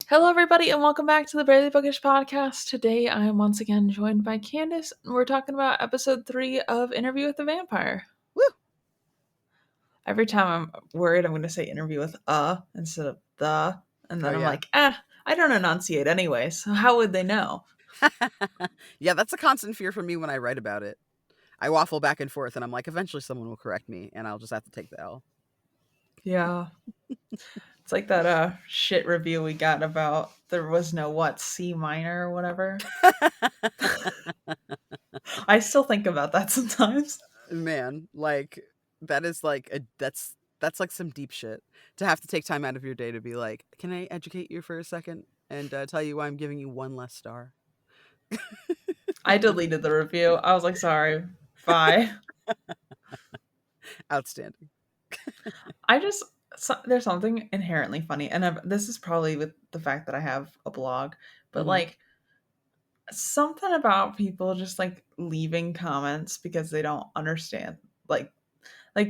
Hello, everybody, and welcome back to the Barely Bookish podcast. Today, I am once again joined by Candace, and we're talking about episode 3 of Interview with the Vampire. Woo! Every time I'm worried I'm going to say interview with instead of the, and then I'm yeah. like, I don't enunciate anyway, so how would they know? Yeah, that's a constant fear for me when I write about it. I waffle back and forth, and I'm like, eventually someone will correct me, and I'll just have to take the L. Yeah. It's like that shit review we got about there was no C minor or whatever. I still think about that sometimes. Man, like that is like that's like some deep shit to have to take time out of your day to be like, can I educate you for a second and tell you why I'm giving you one less star? I deleted the review. I was like, sorry, bye. Outstanding. There's something inherently funny, and this is probably with the fact that I have a blog, but Mhm. like something about people just like leaving comments because they don't understand. Like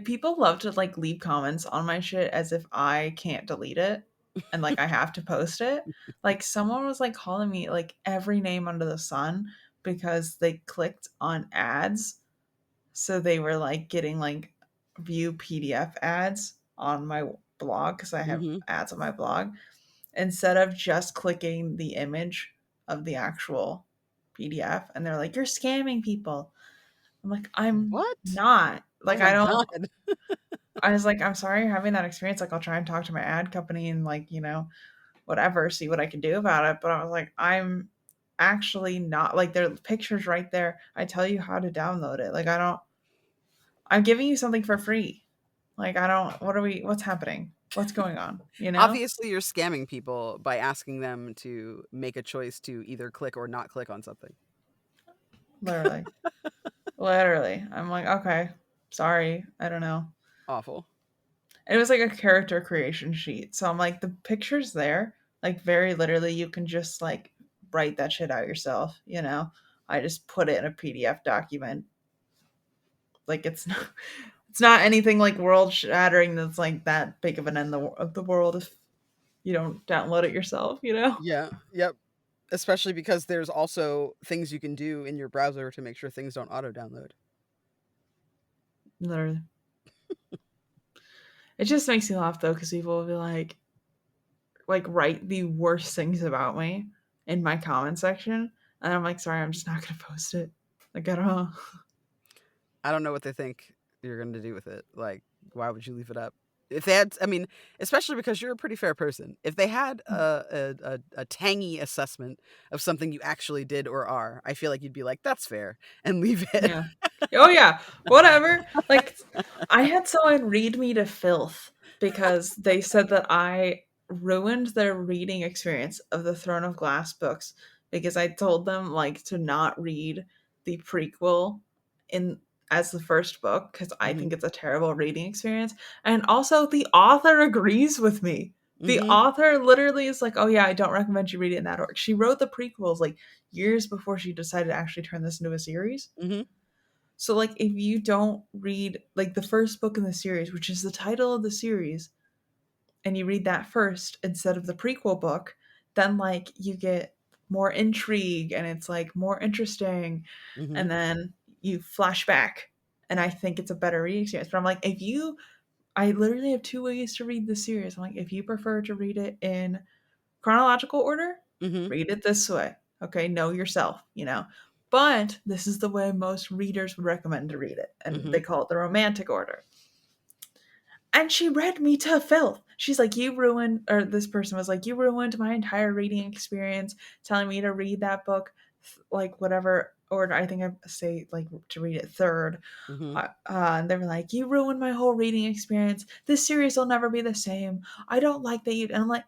people love to like leave comments on my shit as if I can't delete it and like I have to post it. Like someone was like calling me like every name under the sun because they clicked on ads. So they were like getting like view PDF ads on my blog because I have Mhm. ads on my blog instead of just clicking the image of the actual PDF. And they're like, you're scamming people. I'm like, I'm What? not. Oh Like, my god. I was like, I'm sorry you're having that experience. Like, I'll try and talk to my ad company and, like, whatever, see what I can do about it. But I was like, I'm actually not. Like, there are pictures right there. I tell you how to download it. Like, I'm giving you something for free. Like, what's happening? What's going on? Obviously, you're scamming people by asking them to make a choice to either click or not click on something. Literally. Literally. I'm like, okay, sorry. I don't know. Awful. And it was like a character creation sheet. So I'm like, the picture's there. Like, very literally, you can just like write that shit out yourself. I just put it in a PDF document. Like, it's not anything like world shattering that's like that big of an end of the world if you don't download it yourself. Yeah. Yep. Especially because there's also things you can do in your browser to make sure things don't auto download. Literally. It just makes me laugh though, because people will be like write the worst things about me in my comment section, and I'm like, sorry, I'm just not gonna post it. Like, I don't know. I don't know what they think you're going to do with it. Like, why would you leave it up? If they had, I mean, especially because you're a pretty fair person. If they had a tangy assessment of something you actually did or are, I feel like you'd be like, that's fair, and leave it. Yeah. Oh yeah. Whatever. Like, I had someone read me to filth because they said that I ruined their reading experience of the Throne of Glass books because I told them like to not read the prequel in as the first book because I Hmm. think it's a terrible reading experience. And also the author agrees with me. The Hmm. author literally is like, "Oh yeah, I don't recommend you read it in that order." She wrote the prequels like years before she decided to actually turn this into a series. Hmm. So like if you don't read like the first book in the series, which is the title of the series, and you read that first instead of the prequel book, then like you get more intrigue and it's like more interesting, Hmm. and then you flash back, and I think it's a better reading experience. But I'm like, I literally have two ways to read the series. I'm like, if you prefer to read it in chronological order, Hmm. read it this way. Okay, know yourself. But this is the way most readers would recommend to read it, and Hmm. they call it the romantic order. And she read me to filth. She's like, you ruined, or this person was like, you ruined my entire reading experience, telling me to read that book, like whatever order. I think I say like to read it third. Hmm. And they were like, you ruined my whole reading experience. This series will never be the same. I don't like that you. And I'm like,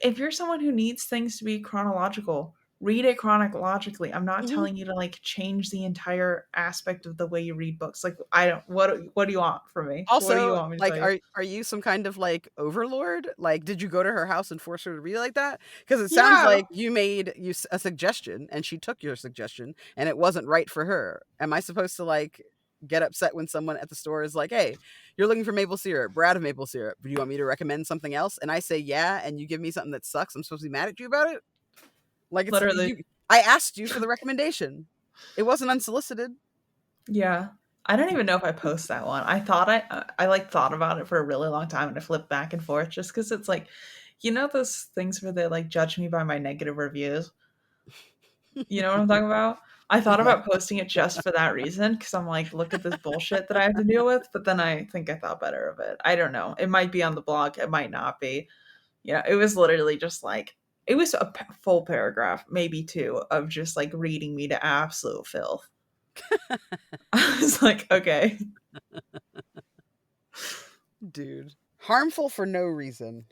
if you're someone who needs things to be chronological, read it chronologically. I'm not Hmm. telling you to like change the entire aspect of the way you read books. Like, I don't. What do you want from me? What do you Also, want me to like, tell you? are you some kind of like overlord? Like, did you go to her house and force her to read like that? Because it sounds Yeah. like you made a suggestion and she took your suggestion and it wasn't right for her. Am I supposed to like? get upset when someone at the store is like, "Hey, you're looking for maple syrup. We're out of maple syrup. Do you want me to recommend something else?" And I say, "Yeah," and you give me something that sucks. I'm supposed to be mad at you about it? Like it's Literally. you. I asked you for the recommendation. It wasn't unsolicited. Yeah. I don't even know if I post that one. I like thought about it for a really long time and I flipped back and forth just because it's like, you know, those things where they like judge me by my negative reviews. You know what I'm talking about? I thought Yeah. about posting it just for that reason because I'm like, look at this bullshit that I have to deal with. But then I think I thought better of it. I don't know. It might be on the blog. It might not be. Yeah, it was literally just like it was a full paragraph, maybe two, of just like reading me to absolute filth. I was like, okay, Dude. Harmful for no reason.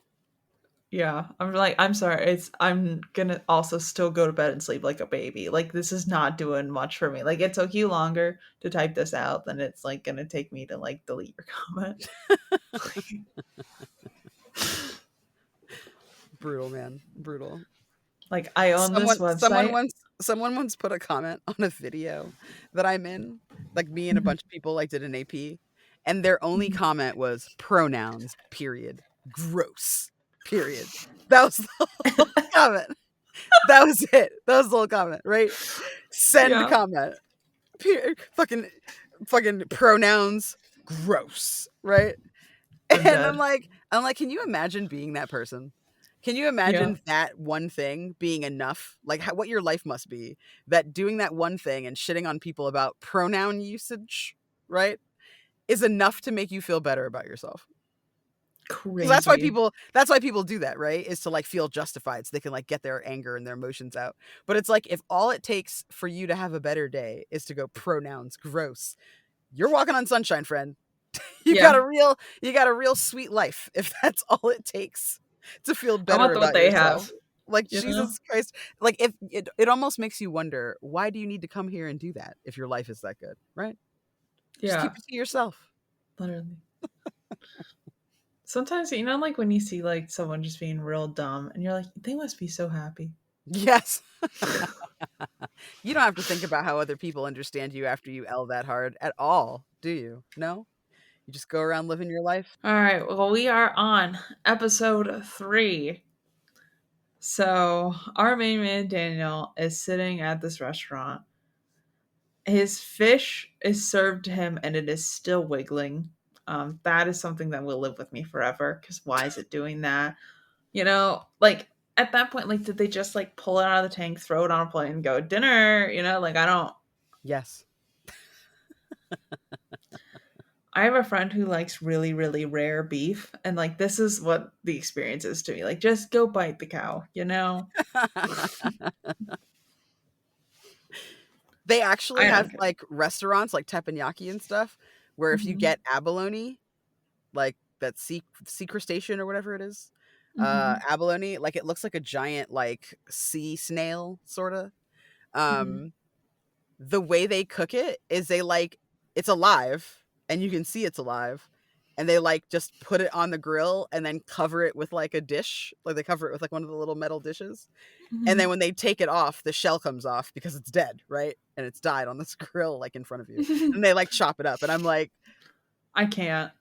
yeah. I'm like, I'm sorry. I'm gonna also still go to bed and sleep like a baby. Like this is not doing much for me. Like it took you longer to type this out than it's like gonna take me to like delete your comment. Brutal, man. Brutal. Like I own this Someone someone website. once someone once put a comment on a video that I'm in. Like me and a Mhm. bunch of people like did an AP, and their only Mhm. comment was pronouns, period. Gross. Period. That was the whole comment. That was it. That was the whole comment, right? Send Yeah, comment. Fucking pronouns, gross, right? I'm And dead. I'm like, can you imagine being that person? Can you Yeah. imagine that one thing being enough? Like what your life must be that doing that one thing and shitting on people about pronoun usage, right, is enough to make you feel better about yourself. Because Crazy. that's why people do that, right? Is to like feel justified so they can like get their anger and their emotions out. But it's like if all it takes for you to have a better day is to go pronouns gross, you're walking on sunshine, friend. Yeah. You got a real sweet life if that's all it takes to feel I better want what about they yourself. have, Like you know? Jesus Christ. Like if it almost makes you wonder, why do you need to come here and do that if your life is that good, right? Just keep Yeah, it to yourself. literally. Sometimes, you know, like when you see like someone just being real dumb and you're like, they must be so happy. Yes. You don't have to think about how other people understand you after you L that hard at all, do you? No? You just go around living your life? All right, well, we are on episode 3. So, our main man, Daniel, is sitting at this restaurant. His fish is served to him and it is still wiggling. That is something that will live with me forever because why is it doing that? You know, like at that point, like, did they just like pull it out of the tank, throw it on a plate, and go dinner? You know, like I don't. Yes. I have a friend who likes really, really rare beef, and like this is what the experience is to me. Like, just go bite the cow, you know? They actually I have don't care. like restaurants like teppanyaki and stuff where if you Hmm. get abalone, like that sea crustacean or whatever it is, Hmm. abalone, like it looks like a giant like sea snail sort of. Hmm. Um, the way they cook it is they like it's alive and you can see it's alive, and they like just put it on the grill and then cover it with like a dish, like they cover it with like one of the little metal dishes, and then Hmm. when they take it off, the shell comes off because it's dead, right? And it's died on this grill like in front of you, and they like chop it up, and I'm like, I can't.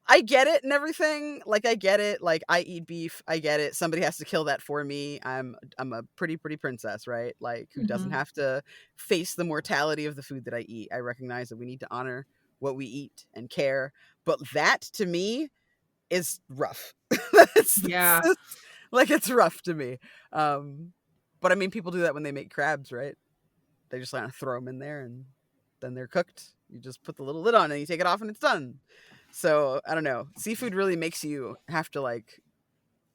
I get it and everything. Like I get it. Like I eat beef. I get it. Somebody has to kill that for me. I'm a pretty princess, right? Like who doesn't Hmm. have to face the mortality of the food that I eat. I recognize that we need to honor what we eat and care. But that to me is rough. Yeah. like it's rough to me. Um but I mean people do that when they make crabs, right? They just kind of throw them in there and then they're cooked. You just put the little lid on and you take it off and it's done. So I don't know. Seafood really makes you have to like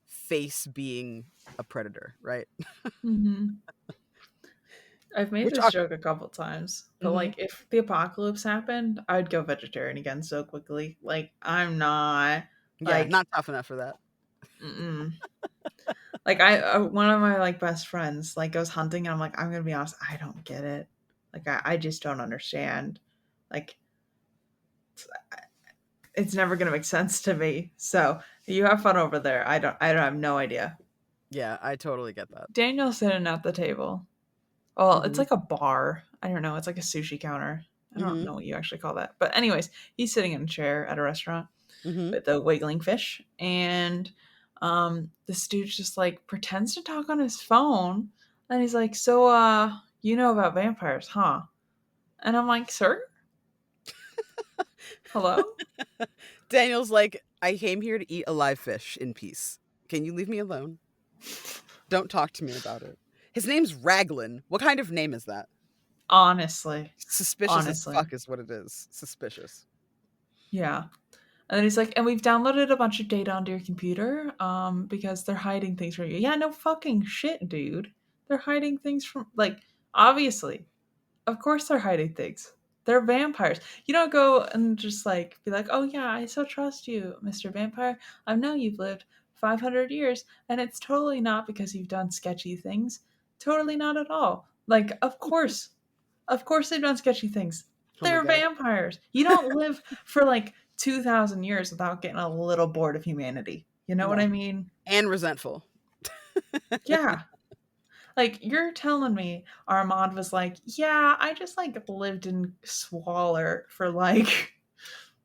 face being a predator, right? Hmm. I've made Which this are joke a couple times, but mhm. like if the apocalypse happened, I'd go vegetarian again so quickly. Like I'm not Yeah, like not tough enough for that. mm-mm. Like I one of my like best friends like goes hunting and I'm like I'm gonna be honest, I don't get it. Like I just don't understand. Like it's never gonna make sense to me. So you have fun over there. I don't have no idea. Yeah, I totally get that. Daniel's sitting at the table. Well, it's Mhm. like a bar. I don't know. It's like a sushi counter. I don't Mhm. know what you actually call that. But anyways, he's sitting in a chair at a restaurant Mhm. with the wiggling fish, and this dude just like pretends to talk on his phone, and he's like, "So, you know about vampires, huh?" And I'm like, "Sir, hello." Daniel's like, I came here to eat a live fish in peace. Can you leave me alone? Don't talk to me about it. His name's Raglan. What kind of name is that? Honestly, Suspicious as honestly, fuck is what it is. Suspicious. yeah. And then he's like, and we've downloaded a bunch of data onto your computer, because they're hiding things from you. Yeah, no fucking shit, dude. They're hiding things from, like, obviously. Of course they're hiding things. They're vampires. You don't go and just like be like, "Oh yeah, I so trust you, Mr. Vampire. I know you've lived 500 years and it's totally not because you've done sketchy things. Totally not at all." Like, of course. Of course they've done sketchy things. Oh my They're god. vampires. You don't live for like 2000 years without getting a little bored of humanity. You know what No. I mean? And resentful. Yeah. Like, you're telling me Armand was like, yeah, I just like lived in squalor for like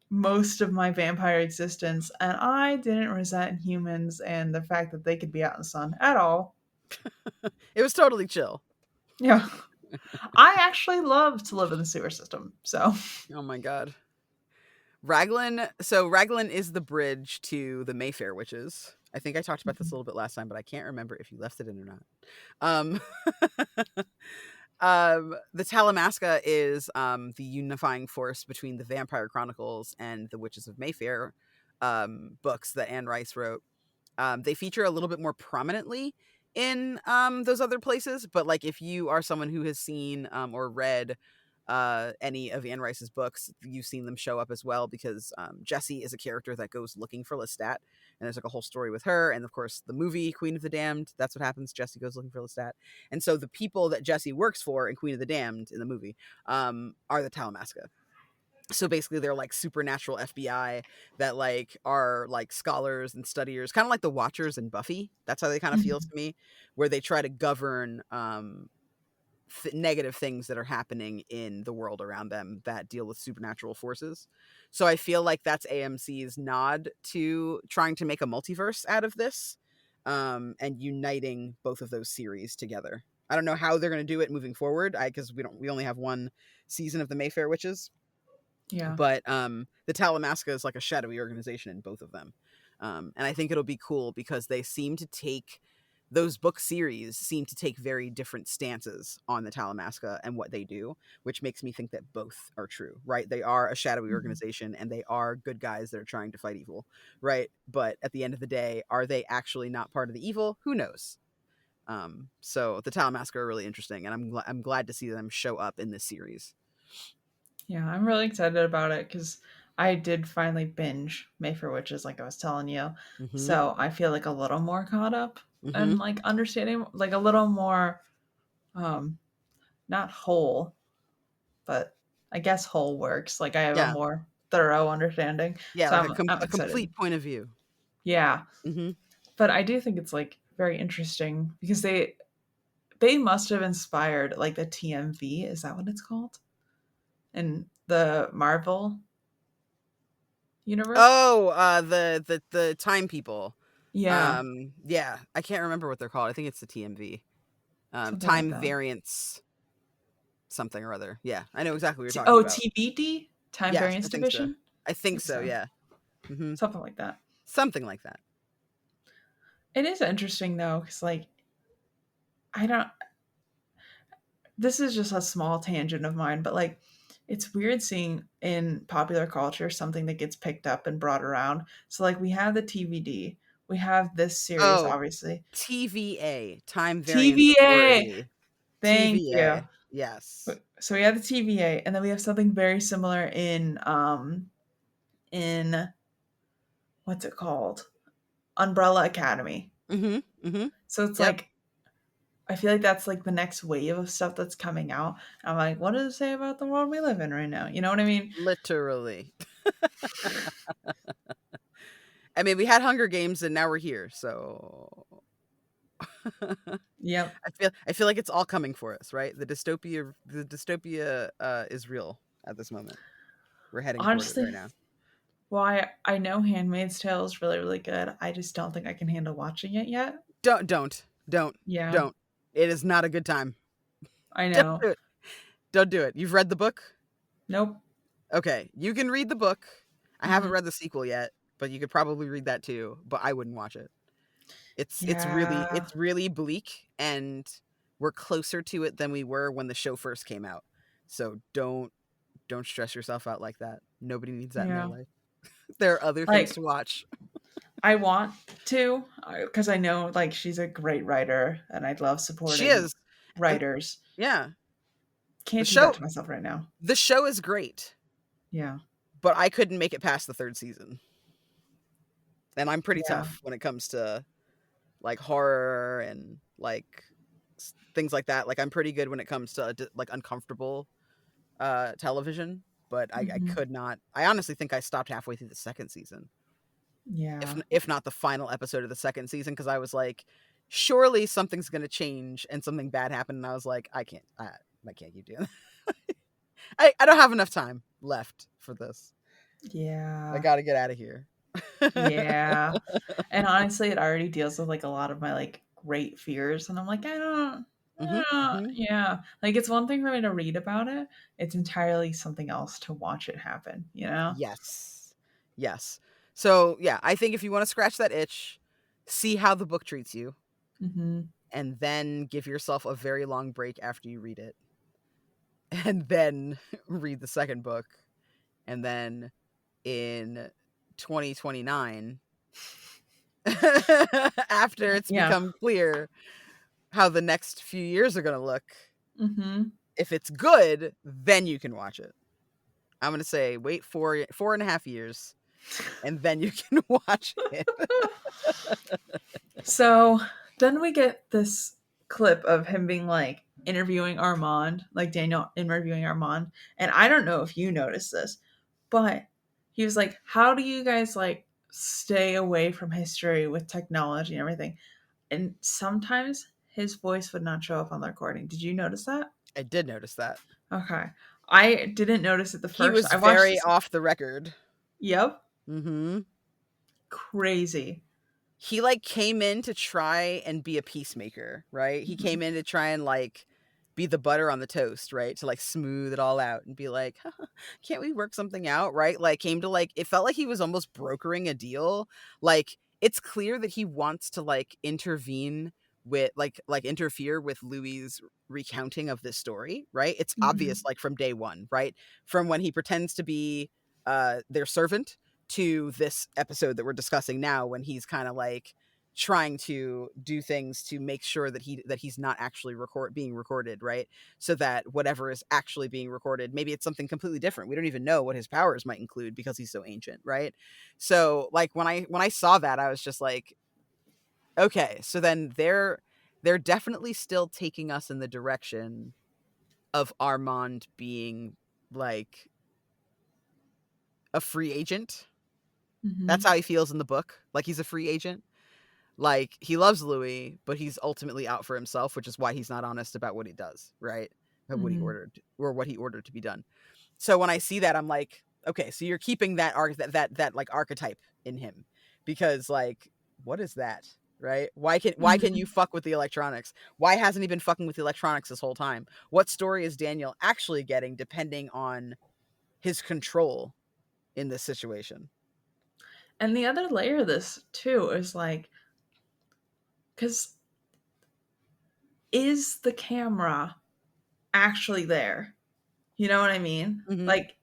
most of my vampire existence, and I didn't resent humans and the fact that they could be out in the sun at all. It was totally chill. Yeah. I actually love to live in the sewer system. So, Oh my god. Raglan, so Raglan is the bridge to the Mayfair witches. I think I talked about this a little bit last time, but I can't remember if you left it in or not. Um, the Talamasca is the unifying force between the Vampire Chronicles and the Witches of Mayfair books that Anne Rice wrote. They feature a little bit more prominently in those other places, but like if you are someone who has seen or read any of Anne Rice's books, you've seen them show up as well because Jessie is a character that goes looking for Lestat, and there's like a whole story with her, and of course the movie Queen of the Damned. That's what happens. Jessie goes looking for Lestat, and so the people that Jessie works for in Queen of the Damned in the movie are the Talamasca. So basically they're like supernatural FBI that like are like scholars and studiers, kind of like the Watchers and Buffy. That's how they kind of feel to me, where they try to govern negative things that are happening in the world around them that deal with supernatural forces. So I feel like that's AMC's nod to trying to make a multiverse out of this, and uniting both of those series together. I don't know how they're going to do it moving forward, because we only have one season of the Mayfair Witches, yeah. but the Talamasca is like a shadowy organization in both of them, and I think it'll be cool because they seem to take those book series seem to take very different stances on the Talamasca and what they do, which makes me think that both are true, right? They are a shadowy Mhm. organization and they are good guys that are trying to fight evil, right? But at the end of the day, are they actually not part of the evil? Who knows? So the Talamasca are really interesting, and I'm glad to see them show up in this series. Yeah, I'm really excited about it because I did finally binge Mayfair Witches, like I was telling you. Mm-hmm. So I feel like a little more caught up Mm-hmm. and like understanding, like a little more, um, not whole, but I guess whole works. Like I have a Yeah. more thorough understanding. Yeah, So like I'm a excited. complete point of view. Yeah, Mhm. but I do think it's like very interesting because they must have inspired like the TMV. Is that what it's called? In the Marvel universe? Oh, the time people. Yeah, Yeah, I can't remember what they're called. I think it's the TMV. something like Time that. variance something or other. Yeah, I know exactly what you're talking Oh, about. TBD, Time Yes, I Variance think so. Division. I I think think so, so. yeah. Mhm. Something like that. Something like that. It is interesting though, because like I don't. This is just a small tangent of mine, but like it's weird seeing in popular culture something that gets picked up and brought around. So like we have the TVD, we have this series, Oh, obviously. TVA, Time Variance TVA. Authority. Thank you. TVA. Yes. So we have the TVA, and then we have something very similar in what's it called? Umbrella Academy. Mhm. Mhm. So it's Yep. like I feel like that's like the next wave of stuff that's coming out. I'm like, what does it say about the world we live in right now? You know what I mean? Literally. I mean, we had Hunger Games and now we're here. So Yep. I feel like it's all coming for us, right? The dystopia is real. at this moment. We're heading toward it right Honestly, now. why I know Handmaid's Tale is really, really good. I just don't think I can handle watching it yet. Don't, Yeah, don't. It is not a good time. I Don't know. do it. Don't do it. You've read the book? Nope. Okay, you can read the book. I haven't Mhm. read the sequel yet, but you could probably read that too, but I wouldn't watch it. Yeah. It's really bleak, and we're closer to it than we were when the show first came out. So don't stress yourself out like that. Nobody needs that in their Yeah. life. There are other things Like, to watch. I want to, because I know, like, she's a great writer, and I love She supporting is. And writers. yeah, the Can't do that show to myself right now. the show is great, Yeah. but I couldn't make it past the 3rd season. And I'm pretty Yeah. tough when it comes to like horror and like things like that. Like I'm pretty good when it comes to like uncomfortable television, but I Mhm. could not. I honestly think I stopped halfway through the 2nd season, Yeah. if not the final episode of the 2nd season, because I was like, surely something's gonna change and something bad happened, and I was like, I can't keep doing that. I don't have enough time left for this. I Yeah. gotta get out of here. Yeah. And honestly, it already deals with, like, a lot of my, like, great fears, and I'm like, Hmm, hmm. yeah. Like, it's one thing for me to read about it, it's entirely something else to watch it happen, you know? Yes. Yes. So, yeah, I think if you want to scratch that itch, see how the book treats you, Mhm. and then give yourself a very long break after you read it, and then read the 2nd book, and then in 2029, after it's Yeah. become clear how the next few years are going to look, Mhm. if it's good, then you can watch it. I'm going to say wait 4.5 years, and then you can watch it. So, then we get this clip of him being, like, interviewing Armand, like, Daniel interviewing Armand, and I don't know if you noticed this, but he was like, "How do you guys, like, stay away from history with technology and everything?" And sometimes his voice would not show up on the recording. Did you notice that? I did notice that. Okay. I didn't notice it the He first was I watched very this. off the record. Yep. Mhm. Crazy. He, like, came in to try and be a peacemaker, right? He Mhm. came in to try and, like, be the butter on the toast, right? To, like, smooth it all out and be like, "Can't we work something out?" Right? Like, came to, like it felt like he was almost brokering a deal. Like, it's clear that he wants to, like, intervene with interfere with Louis's recounting of this story, right? It's obvious, Mhm. like, from day one, right? From when he pretends to be, their servant, to this episode that we're discussing now, when he's kind of like trying to do things to make sure that he's not actually being recorded, right? So that whatever is actually being recorded, maybe it's something completely different. We don't even know what his powers might include because he's so ancient, right? So like when I saw that, I was just like, okay, so then they're definitely still taking us in the direction of Armand being like a free agent. That's Mhm. how he feels in the book. Like he's a free agent. Like he loves Louis, but he's ultimately out for himself, which is why he's not honest about what he does, right? What he Mhm. ordered or what he ordered to be done. So when I see that, I'm like, okay, so you're keeping that that like archetype in him, because like, what is that, right? Why can you Mhm. fuck with the electronics? Why hasn't he been fucking with the electronics this whole time? What story is Daniel actually getting, depending on his control in this situation? And the other layer of this too is like, because is the camera actually there? You know what I mean? Hmm. Like,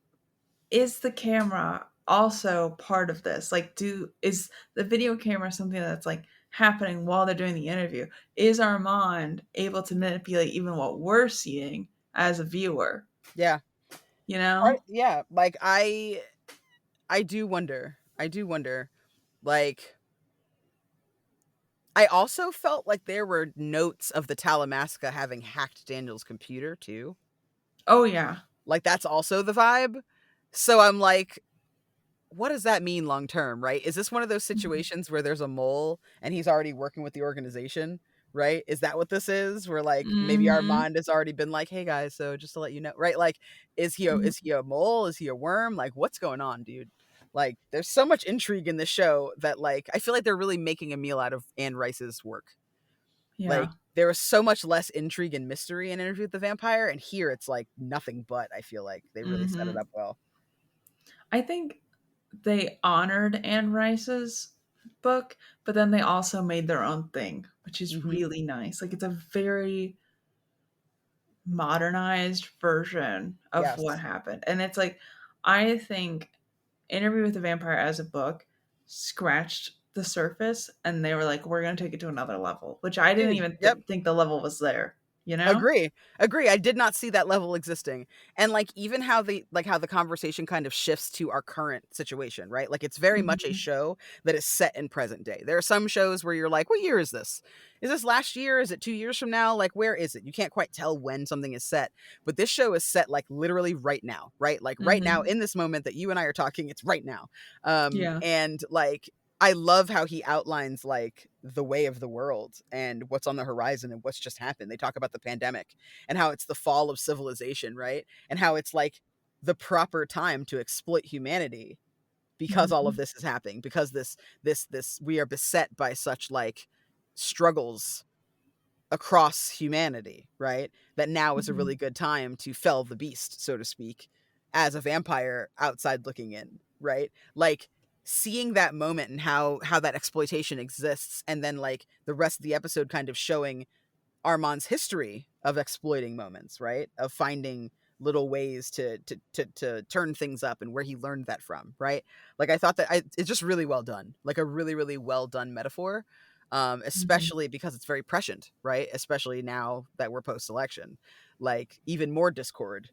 is the camera also part of this? Like, is the video camera something that's like happening while they're doing the interview? Is Armand able to manipulate even what we're seeing as a viewer? Yeah. You know? Yeah. Like I do wonder. I do wonder. Like, I also felt like there were notes of the Talamasca having hacked Daniel's computer too. Oh yeah. Like, that's also the vibe. So I'm like, what does that mean long term, right? Is this one of those Mhm. situations where there's a mole and he's already working with the organization, right? Is that what this is? Where like maybe Mhm. Armand has already been like, "Hey guys, so just to let you know," right? Like, Mhm. is he a mole? Is he a worm? Like, what's going on, dude? Like, there's so much intrigue in this show that like I feel like they're really making a meal out of Anne Rice's work. Yeah. Like, there was so much less intrigue and mystery in Interview with the Vampire, and here it's like nothing but. I feel like they really set it Mhm. up well. I think they honored Anne Rice's book, but then they also made their own thing, which is Hmm. really nice. Like it's a very modernized version of what Yes. happened. And it's like I think Interview with the Vampire as a book scratched the surface and they were like we're going to take it to another level, which I didn't Dude, even yep. think the level was there, you know? Agree. Agree. I did not see that level existing. And like even how the conversation kind of shifts to our current situation, right? Like it's very much a Mhm. show that is set in present day. There are some shows where you're like, "What year is this? Is this last year? Is it 2 years from now? Like where is it?" You can't quite tell when something is set. But this show is set like literally right now, right? Like right now Mhm. in this moment that you and I are talking, it's right now. Yeah. And like I love how he outlines like the way of the world and what's on the horizon and what's just happened. They talk about the pandemic and how it's the fall of civilization, right? And how it's like the proper time to exploit humanity because all of Mhm. this is happening, because this we are beset by such like struggles across humanity, right? That now is a really Mhm. good time to fell the beast, so to speak, as a vampire outside looking in, right? Like seeing that moment and how that exploitation exists and then like the rest of the episode kind of showing Armand's history of exploiting moments, right? Of finding little ways to turn things up and where he learned that from, right? Like I thought it's just really well done, like a really really well done metaphor, Mhm. especially because it's very prescient, right? Especially now that we're post election, like even more discord,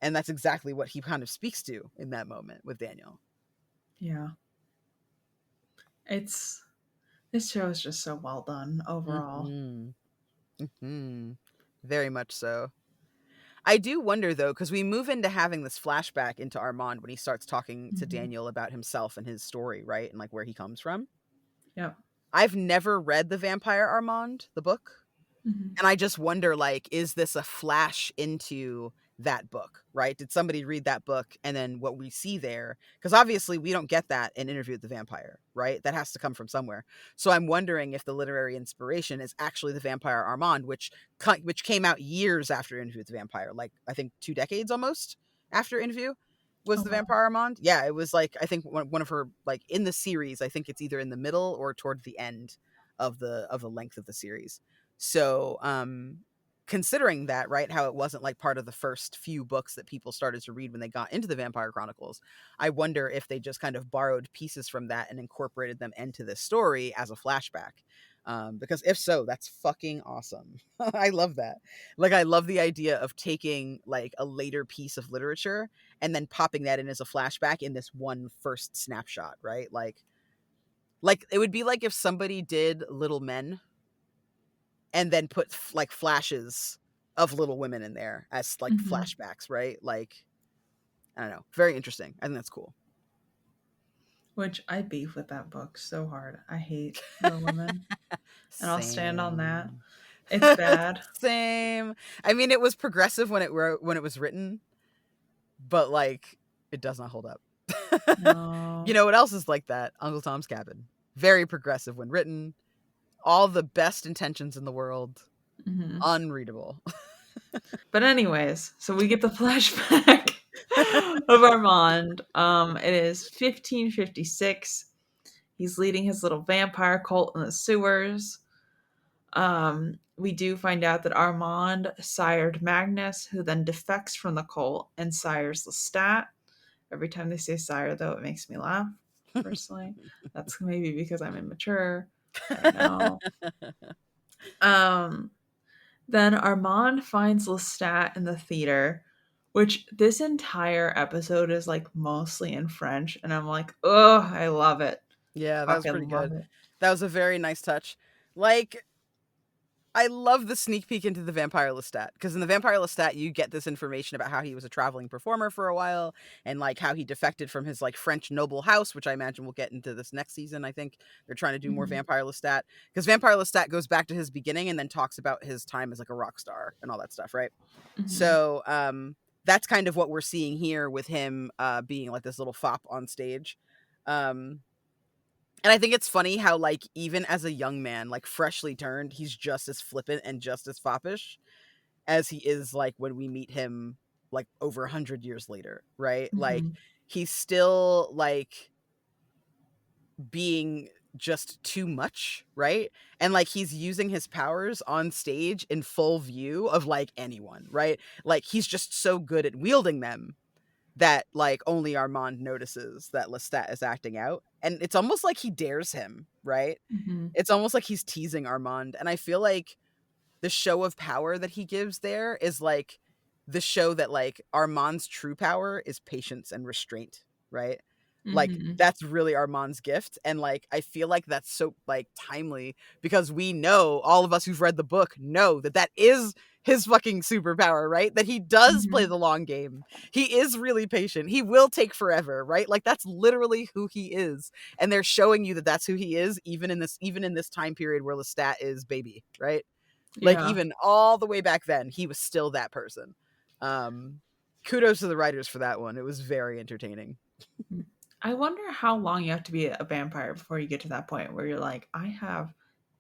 and that's exactly what he kind of speaks to in that moment with Daniel. Yeah. It's this show is just so well done overall. Hmm. Hmm. Very much so. I do wonder though, because we move into having this flashback into Armand when he starts talking to Mhm. Daniel about himself and his story, right? And like where he comes from. Yep. I've never read The Vampire Armand, the book. Mhm. And I just wonder, like, is this a flash into that book, right? Did somebody read that book and then what we see there? Because obviously we don't get that in Interview with the Vampire, right? That has to come from somewhere. So I'm wondering if the literary inspiration is actually The Vampire Armand, which came out years after Interview with the Vampire, like I think 2 decades almost after Interview was Oh The wow. Vampire Armand. Yeah, it was like I think one of her like in the series. I think it's either in the middle or toward the end of the length of the series. So, considering that, right, how it wasn't like part of the first few books that people started to read when they got into the Vampire Chronicles, I wonder if they just kind of borrowed pieces from that and incorporated them into this story as a flashback. Because if so, that's fucking awesome. I love that. Like, I love the idea of taking like a later piece of literature and then popping that in as a flashback in this one first snapshot, right? Like it would be like if somebody did Little Men and then put like flashes of Little Women in there as like Mhm. flashbacks, right? Like I don't know, very interesting. I think that's cool. Which I beef with that book so hard. I hate Little Women, and I'll stand on that. Same. It's bad. Same. I mean, it was progressive when it was written, but like it does not hold up. You No. know what else is like that? Uncle Tom's Cabin. Very progressive when written. All the best intentions in the world. Mhm. Unreadable. But anyways, so we get the flashback of Armand. It is 1556. He's leading his little vampire cult in the sewers. We do find out that Armand sired Magnus, who then defects from the cult and sires Lestat. Every time they say sire, though, it makes me laugh, personally. That's maybe because I'm immature. I don't know. Um, then Armand finds Lestat in the theater, which this entire episode is like mostly in French. And I'm like, oh, I love it. Yeah, that was pretty Fucking love good. it. That was a very nice touch. Like I love the sneak peek into the Vampire Lestat, because in the Vampire Lestat you get this information about how he was a traveling performer for a while, and like how he defected from his like French noble house, which I imagine we'll get into this next season. I think they're trying to do more Mhm. Vampire Lestat, because Vampire Lestat goes back to his beginning and then talks about his time as like a rock star and all that stuff, right? Mhm. So that's kind of what we're seeing here with him being like this little fop on stage. Um, and I think it's funny how, like, even as a young man, like freshly turned, he's just as flippant and just as foppish as he is like when we meet him like over 100 years later, right? Like Mhm. he's still like being just too much, right? And like he's using his powers on stage in full view of like anyone, right? Like he's just so good at wielding them that like only Armand notices that Lestat is acting out. And it's almost like he dares him, right? Mhm. It's almost like he's teasing Armand. And I feel like the show of power that he gives there is like the show that like Armand's true power is patience and restraint, right? Like Mhm. that's really Armand's gift, and like I feel like that's so like timely, because we know, all of us who've read the book know that that is his fucking superpower, right? That he does play Mhm. the long game. He is really patient. He will take forever, right? Like that's literally who he is. And they're showing you that that's who he is even in this time period where Lestat is baby, right? Like Yeah. even all the way back then, he was still that person. Um, Kudos to the writers for that one. It was very entertaining. Mm. I wonder how long you have to be a vampire before you get to that point where you're like, I have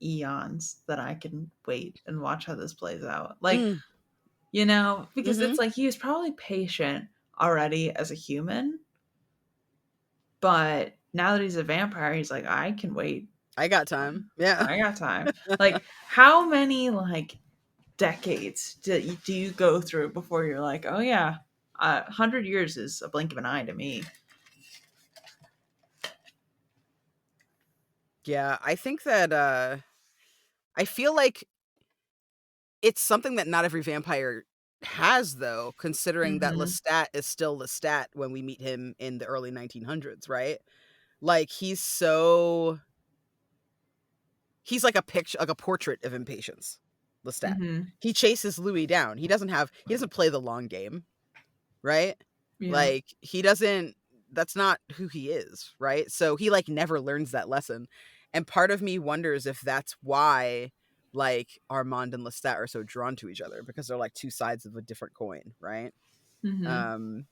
eons that I can wait and watch how this plays out. Like, Mm, because mm-hmm. it's like he was probably patient already as a human, but now that he's a vampire, he's like, I can wait. I got time. Yeah. I got time. Like, how many like decades do you go through before you're like, oh yeah, 100 years is a blink of an eye to me. Yeah. I think that I feel like it's something that not every vampire has, though, considering that Mm-hmm. Lestat is still Lestat when we meet him in the early 1900s, right? Like he's like a picture, like a portrait of impatience. Lestat. Mm-hmm. He chases Louis down. He doesn't play the long game, right? Yeah. Like he doesn't, that's not who he is, right? So he like never learns that lesson. And part of me wonders if that's why like Armand and Lestat are so drawn to each other, because they're like two sides of a different coin, right? Mm-hmm. Um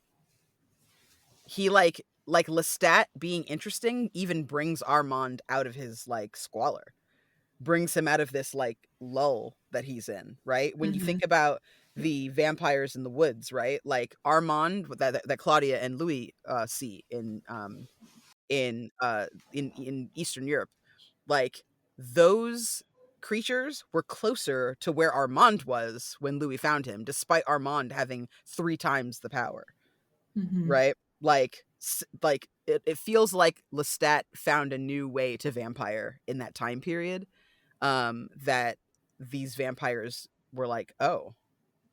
he like Lestat being interesting even brings Armand out of his like squalor, brings him out of this like lull that he's in, right? When you Mm-hmm. think about the vampires in the woods, right? Like Armand that Claudia and Louis see in Eastern Europe, like those creatures were closer to where Armand was when Louis found him, despite Armand having 3 times the power, Mm-hmm. right? Like it feels like Lestat found a new way to vampire in that time period, that these vampires were like, oh,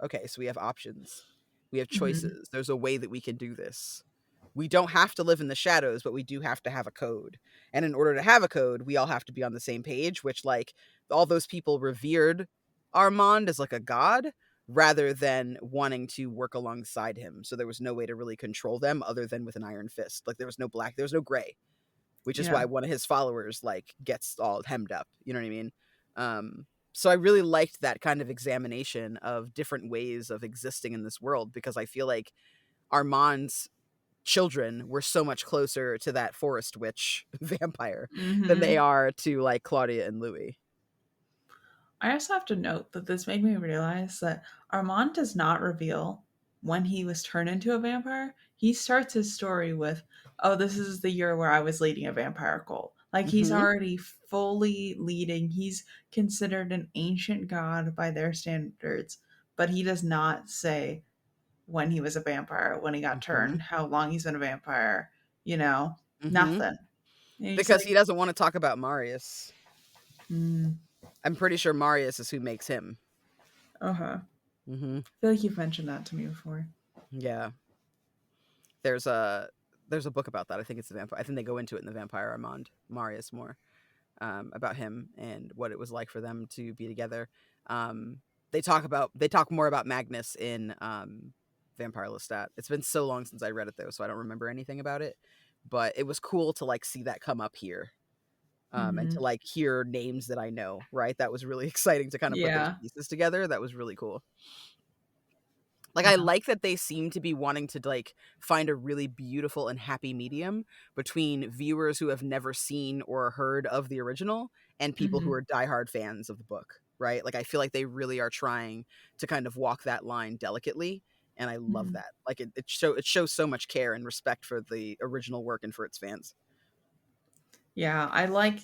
okay, so we have options. We have Mm-hmm. choices. There's a way that we can do this. We don't have to live in the shadows, but we do have to have a code. And in order to have a code, we all have to be on the same page, which like all those people revered Armand as like a god rather than wanting to work alongside him. So there was no way to really control them other than with an iron fist. Like there was no gray, which is why Yeah. one of his followers like gets all hemmed up. You know what I mean? So I really liked that kind of examination of different ways of existing in this world, because I feel like Armand's children were so much closer to that forest witch vampire than they Mm-hmm. are to like Claudia and Louis. I also have to note that this made me realize that Armand does not reveal when he was turned into a vampire. He starts his story with, oh, this is the year where I was leading a vampire cult. Like he's Hmm. already fully leading. He's considered an ancient god by their standards, but he does not say when he was a vampire, when he got Hmm. turned, how long he's been a vampire, you know, Hmm. nothing. And he's Because like, he doesn't want to talk about Marius. mm, I'm pretty sure Marius is who makes him. uh-huh. Hmm. I feel like you've mentioned that to me before. Yeah. There's a there's a book about that. I think it's the vampire. I think they go into it in the Vampire Armand Marius more. about him and what it was like for them to be together. Um, they talk more about Magnus in Vampire Lestat. It's been so long since I read it though, so I don't remember anything about it. But it was cool to like see that come up here, and to Mhm. like hear names that I know. Right, that was really exciting to kind of put those Yeah. pieces together. That was really cool. Like, I Yeah. like that they seem to be wanting to, like, find a really beautiful and happy medium between viewers who have never seen or heard of the original and people who Mhm. are diehard fans of the book, right? Like, I feel like they really are trying to kind of walk that line delicately, and I love Mhm. that. Like, it shows so much care and respect for the original work and for its fans. Yeah, I like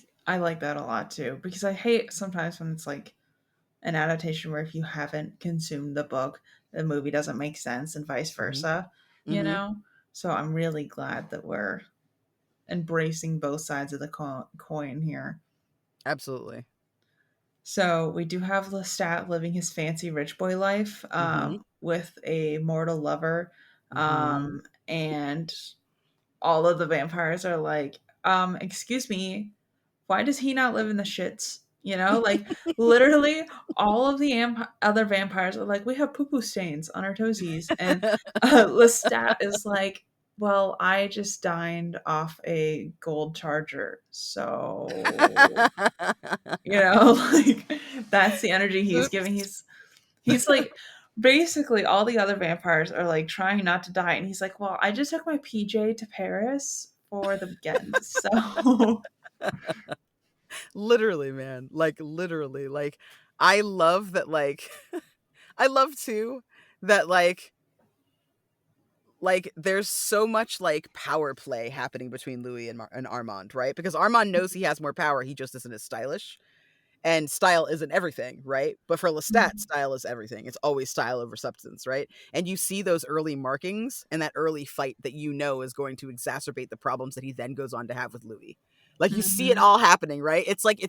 that a lot too because I hate sometimes when it's like an adaptation where if you haven't consumed the book, the movie doesn't make sense and vice Mhm. versa, you Mhm. know? So I'm really glad that we're embracing both sides of the coin here. Absolutely. So we do have Lestat living his fancy rich boy life Mhm. with a mortal lover. Mhm. And all of the vampires are like, excuse me, why does he not live in the shits? You know, like literally all of the other vampires are like, we have poo poo stains on our toesies. And Lestat is like, well, I just dined off a gold charger. So, you know, like that's the energy he's giving. Oops. He's like, basically all the other vampires are like trying not to die. And he's like, well, I just took my PJ to Paris for the weekend. So, Literally, man. Like, literally. Like, I love that, like, I love too that, there's so much, like, power play happening between Louis and Armand, right? Because Armand knows he has more power, he just isn't as stylish. And style isn't everything, right? But for Lestat, mhm, style is everything. It's always style over substance, right? And you see those early markings and that early fight that you know is going to exacerbate the problems that he then goes on to have with Louis. Like, you see it mhm, all happening, right? It's like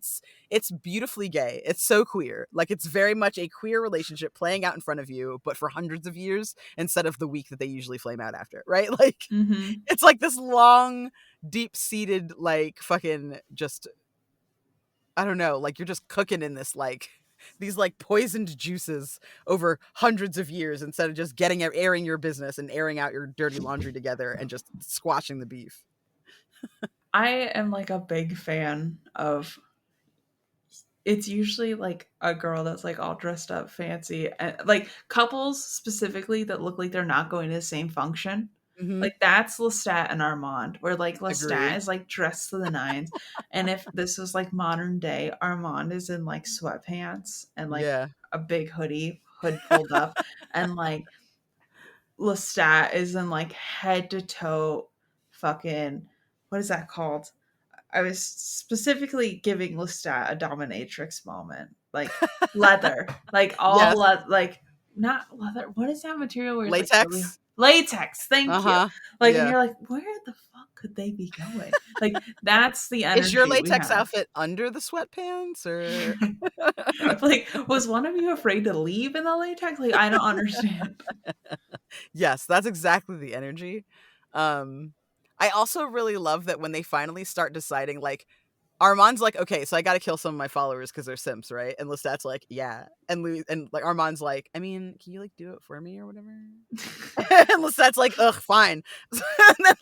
it's beautifully gay. It's so queer. Like, it's very much a queer relationship playing out in front of you, but for hundreds of years instead of the week that they usually flame out after, right? Like, mhm. it's like this long, deep-seated, like, fucking just, I don't know, like, you're just cooking in this, like, these, like, poisoned juices over hundreds of years instead of just airing your business and airing out your dirty laundry together and just squashing the beef. I am like a big fan of it's usually like a girl that's like all dressed up fancy and like couples specifically that look like they're not going to the same function. Mhm. Like that's Lestat and Armand, where like Lestat Agreed. is like dressed to the nines. And if this was like modern day, Armand is in like sweatpants and like Yeah. a big hoodie, hood pulled up, and like Lestat is in like head to toe fucking what is that called? I was specifically giving Lestat a dominatrix moment, like leather, like all Yes. like not leather. What is that material where it's like really Latex? latex? Thank you. Uh-huh. Like, and Yeah. you're like, where the fuck could they be going? Like, that's the Is your energy we latex have. outfit under the sweatpants or Like, was one of you afraid to leave in the latex? Like, I don't understand. Yes, that's exactly the energy. Um, I also really love that when they finally start deciding, like, Armand's like, "Okay, so I gotta kill some of my followers because 'cause they're simps, right?" And Lestat's like, "Yeah." And Louis and, like, Armand's like, "I mean, can you, like, do it for me or whatever?" And Lestat's like, "Ugh, fine." And then,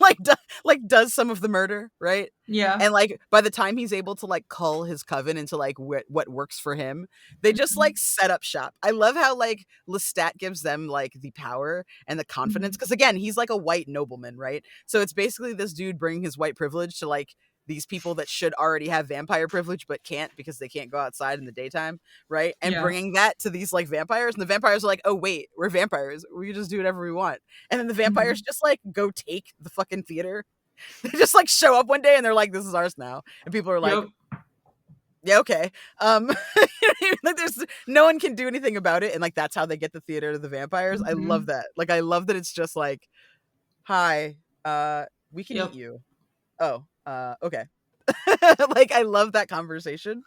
does some of the murder, right? Yeah. And, like, by the time he's able to, like, cull his coven into, like, what works for him, they just, like, Mhm. set up shop. I love how, like, Lestat gives them, like, the power and the confidence Mhm. because again, he's like a white nobleman, right? So it's basically this dude bringing his white privilege to, like, these people that should already have vampire privilege but can't because they can't go outside in the daytime, right? And Yeah. bringing that to these, like, vampires, and the vampires are like, "Oh, wait, we're vampires. We can just do whatever we want." And then the vampires Mhm. just, like, go take the fucking theater. They just, like, show up one day and they're like, "This is ours now." And people are like, Yep. "Yeah, okay." Like, there's no one can do anything about it, and, like, that's how they get the theater to the vampires. I love Mhm. that. Like, I love that it's just like, "Hi, we can eat Yep. you." "Oh, okay." Like, I love that conversation,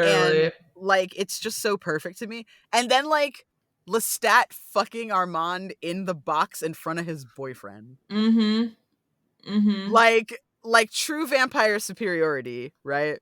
and, Literally. like, it's just so perfect to me. And then, like, Lestat fucking Armand in the box in front of his boyfriend. Mhm. Mhm. Like true vampire superiority, right?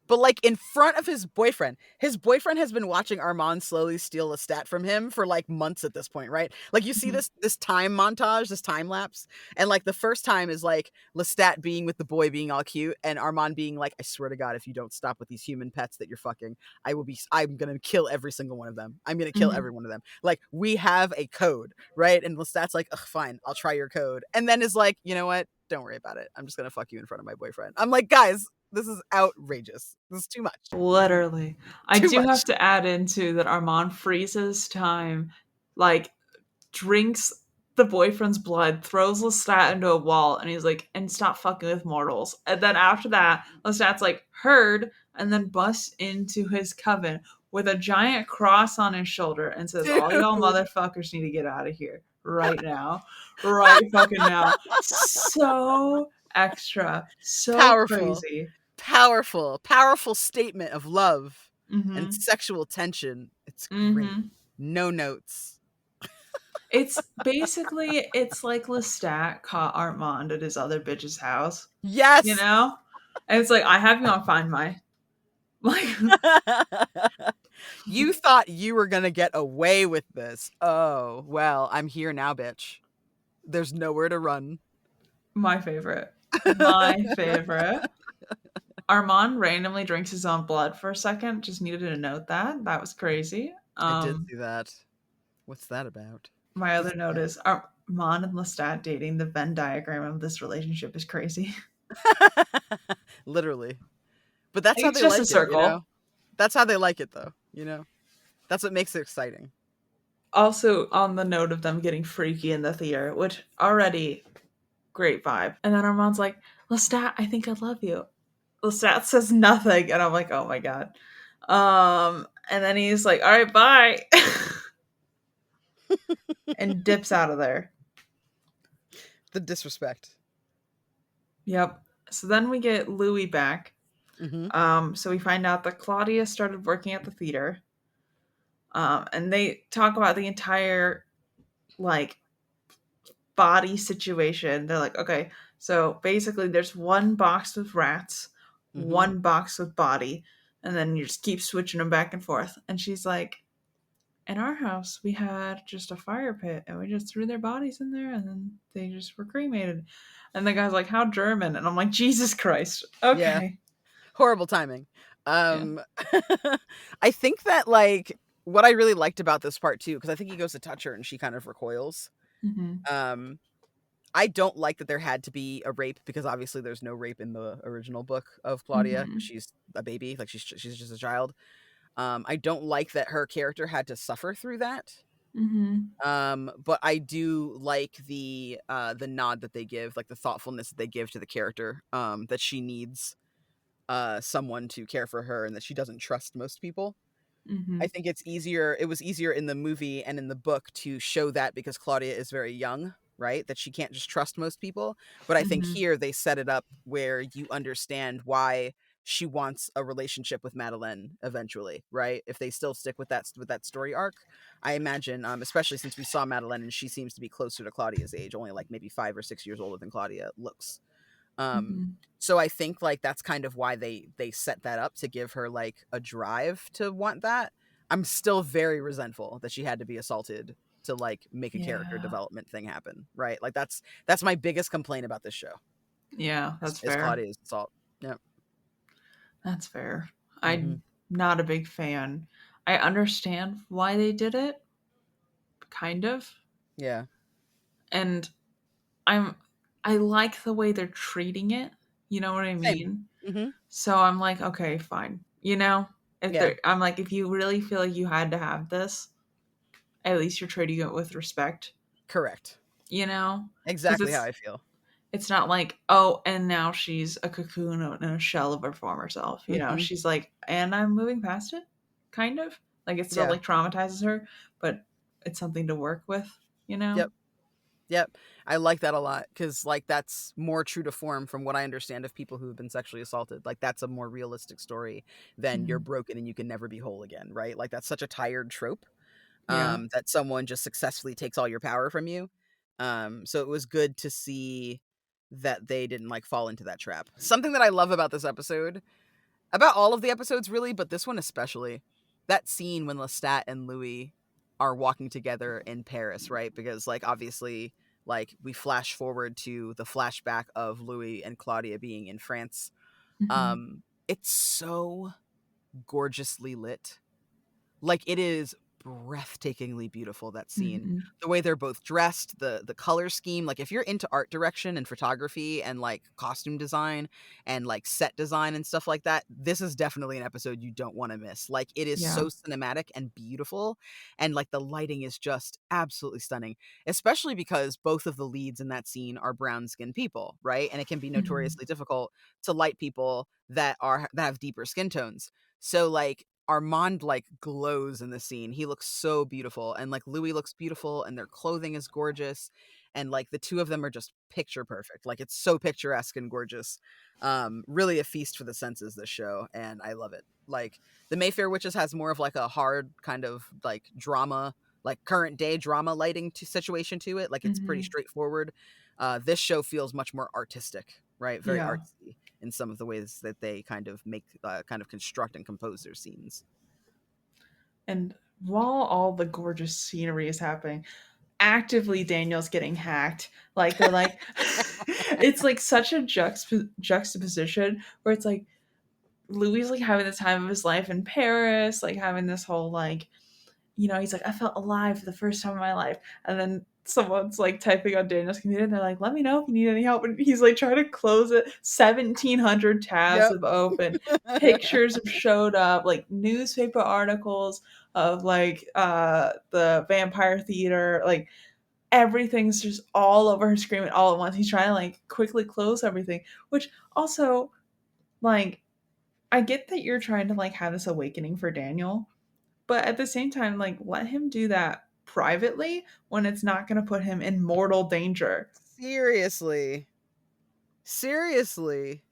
but like in front of his boyfriend. His boyfriend has been watching Armand slowly steal a stat from him for like months at this point, right? Like you see Mhm. this time montage, this time lapse, and like the first time is like Lestat being with the boy being all cute, and Armand being like, "I swear to God, if you don't stop with these human pets that you're fucking, I'm gonna kill every single one of them. I'm gonna kill every Mhm. one of them. Like we have a code, right?" And Lestat's like, "Ugh, fine, I'll try your code," and then is like, "You know what? Don't worry about it. I'm just gonna fuck you in front of my boyfriend." I'm like, guys, this is outrageous. This is too much. Literally. I Too do much. have to add into that Armand freezes time, like, drinks the boyfriend's blood, throws Lestat into a wall, and he's like, and stop fucking with mortals. And then after that, Lestat's like, heard, and then busts into his coven with a giant cross on his shoulder and says, all y'all Dude. motherfuckers need to get out of here right now. Right fucking now. So extra. So Powerful. crazy. Powerful statement of love and Mm-hmm. sexual tension. It's great. Mm-hmm. No notes. It's basically it's like Lestat caught Armand at his other bitch's house, you Yes. know? And it's like, I have you on Find My. Like You thought you were gonna get away with this. Oh, well, I'm here now, bitch. There's nowhere to run. my favorite. My favorite. Armand randomly drinks his own blood for a second. Just needed to note that. That was crazy. I did see that. What's that about? My What's other note is Armand and Lestat dating. The Venn diagram of this relationship is crazy. Literally. But that's Like, how it's they just a like it, you know? circle. That's how they like it, though, you know? That's what makes it exciting. Also, on the note of them getting freaky in the theater, which already great vibe. And then Armand's like, Lestat, I think I love you. Lestat says nothing, and I'm like, oh my god. And then he's like, all right, bye, and dips out of there. The disrespect. Yep. So then we get Louis back. Mhm. So we find out that Claudia started working at the theater. And they talk about the entire like body situation. They're like, okay, so basically there's one box with rats, Mhm. one box with body, and then you just keep switching them back and forth. And she's like, in our house, we had just a fire pit and we just threw their bodies in there and then they just were cremated. And the guy's like, how German? And I'm like, Jesus Christ. Yeah. Okay. Horrible timing. Yeah. Um I think that like what I really liked about this part too, because I think he goes to touch her and she kind of recoils. Mm-hmm. Um I don't like that there had to be a rape because obviously there's no rape in the original book of Claudia because Mm-hmm. she's a baby, like she's just a child. I don't like that her character had to suffer through that. Mm-hmm. But I do like the nod that they give, like the thoughtfulness that they give to the character, that she needs someone to care for her and that she doesn't trust most people. Mm-hmm. I think it was easier in the movie and in the book to show that because Claudia is very young, right? That she can't just trust most people. But I think Mm-hmm. here they set it up where you understand why she wants a relationship with Madeline eventually, right? If they still stick with that story arc, I imagine, especially since we saw Madeline and she seems to be closer to Claudia's age, only like maybe 5 or 6 years older than Claudia looks. Um, Mm-hmm. so I think like that's kind of why they set that up to give her like a drive to want that. I'm still very resentful that she had to be assaulted to like make a character Yeah. development thing happen, right? Like that's my biggest complaint about this show Yeah, that's is fair. Claudia's assault. Yeah. That's fair. Hmm. I'm not a big fan. I understand why they did it, kind of. Yeah. And I'm I like the way they're treating it. You know what I Same. mean? Hmm. So I'm like, okay, fine. You know, if Yeah. they're, I'm like, if you really feel like you had to have this, at least you're treating it with respect. Correct. You know, because Exactly how I feel. it's not like, oh, and now she's a cocoon in a shell of her former self. You know, Hmm. she's like, and I'm moving past it, kind of. Like it still Yeah. like traumatizes her, but it's something to work with. You know. Yep. Yep. I like that a lot because, like, that's more true to form from what I understand of people who have been sexually assaulted. Like, that's a more realistic story than you're Hmm. broken and you can never be whole again, right? Like, that's such a tired trope, Yeah. that someone just successfully takes all your power from you. So it was good to see that they didn't, like, fall into that trap. Something that I love about this episode, About all of the episodes, really, but this one especially. That scene when Lestat and Louis are walking together in Paris, right? Because, like, obviously, like, we flash forward to the flashback of Louis and Claudia being in France. Mhm. It's so gorgeously lit. Like, it is breathtakingly beautiful, that scene. Mhm. The way they're both dressed, the color scheme, like, if you're into art direction and photography and, like, costume design and, like, set design and stuff like that, this is definitely an episode you don't wanna miss. Like, it is Yeah. so cinematic and beautiful, and, like, the lighting is just absolutely stunning, especially because both of the leads in that scene are brown-skinned people, right? And it can be Mhm. notoriously difficult to light people that have deeper skin tones. So, like, Armand, like, glows in the scene. He looks so beautiful, and, like, Louis looks beautiful, and their clothing is gorgeous, and, like, the two of them are just picture perfect. Like, it's so picturesque and gorgeous. Really a feast for the senses, this show, and I love it. Like, The Mayfair Witches has more of, like, a hard kind of, like, drama, like, current day drama lighting to situation to it. Like, it's pretty Mhm. straightforward. This show feels much more artistic, right? Very Yeah. artsy in some of the ways that they kind of make, kind of construct and compose their scenes. And while all the gorgeous scenery is happening, actively Daniel's getting hacked. Like they're like it's like such a juxtaposition where it's like Louis is like having the time of his life in Paris, like having this whole like, he's like, I felt alive for the first time in my life. And then someone's like typing on Daniel's computer and they're like, let me know if you need any help. And he's like trying to close it. 1,700 tabs Yep. have opened. Pictures have showed up, like newspaper articles of like the vampire theater. Like everything's just all over her screen all at once. He's trying to like quickly close everything, which also like I get that you're trying to like have this awakening for Daniel, but at the same time, like let him do that privately when it's not going to put him in mortal danger. Seriously. Seriously.